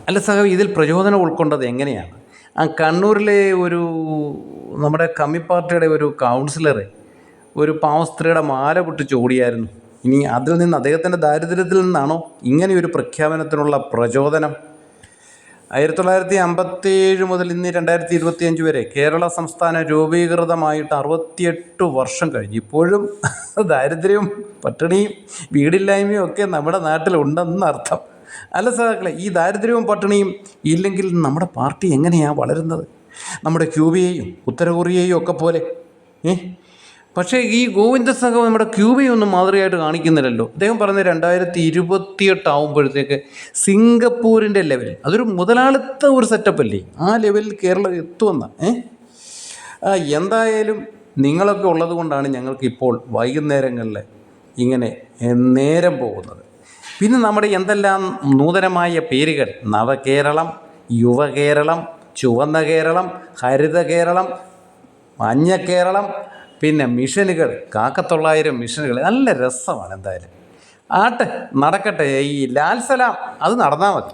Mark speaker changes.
Speaker 1: അല്ല സഹ, ഇതിൽ പ്രചോദനം ഉൾക്കൊണ്ടത് എങ്ങനെയാണ്? കണ്ണൂരിലെ ഒരു നമ്മുടെ കമ്മി പാർട്ടിയുടെ ഒരു കൗൺസിലർ ഒരു പാവ സ്ത്രീയുടെ മാല പൊട്ടിച്ച് ഓടിയായിരുന്നു. ഇനി അതിൽ നിന്ന് അദ്ദേഹത്തിൻ്റെ ദാരിദ്ര്യത്തിൽ നിന്നാണോ ഇങ്ങനെയൊരു പ്രഖ്യാപനത്തിനുള്ള പ്രചോദനം? 1957 മുതൽ ഇന്ന് 2025 വരെ കേരള സംസ്ഥാനം രൂപീകൃതമായിട്ട് 68 വർഷം കഴിഞ്ഞു. ഇപ്പോഴും ദാരിദ്ര്യവും പട്ടിണിയും വീടില്ലായ്മയും ഒക്കെ നമ്മുടെ നാട്ടിലുണ്ടെന്നർത്ഥം. അല്ല സഹാക്കളെ, ഈ ദാരിദ്ര്യവും പട്ടിണിയും ഇല്ലെങ്കിൽ നമ്മുടെ പാർട്ടി എങ്ങനെയാണ് വളരുന്നത്? നമ്മുടെ ക്യൂബയെയും ഉത്തര കൊറിയയും ഒക്കെ പോലെ. പക്ഷേ ഈ ഗോവിന്ദ സംഘം നമ്മുടെ ക്യൂബയൊന്നും മാതൃകയായിട്ട് കാണിക്കുന്നില്ലല്ലോ. അദ്ദേഹം പറയുന്നത് 2028 ആകുമ്പോഴത്തേക്ക് സിംഗപ്പൂരിൻ്റെ ലെവലിൽ, അതൊരു മുതലാളിത്ത ഒരു സെറ്റപ്പല്ലേ, ആ ലെവലിൽ കേരളം എത്തുമെന്ന. എന്തായാലും നിങ്ങളൊക്കെ ഉള്ളത് കൊണ്ടാണ് ഞങ്ങൾക്കിപ്പോൾ വൈകുന്നേരങ്ങളിൽ ഇങ്ങനെ നേരം പോകുന്നത്. പിന്നെ നമ്മുടെ എന്തെല്ലാം നൂതനമായ പേരുകൾ: നവകേരളം, യുവകേരളം, ചുവന്ന കേരളം, ഹരിത കേരളം, മഞ്ഞ കേരളം, പിന്നെ മിഷനുകൾ, 900 മിഷനുകൾ. നല്ല രസമാണ്. എന്തായാലും ആട്ടെ, നടക്കട്ടെ. ഈ ലാൽ സലാം അത് നടന്നാൽ മതി.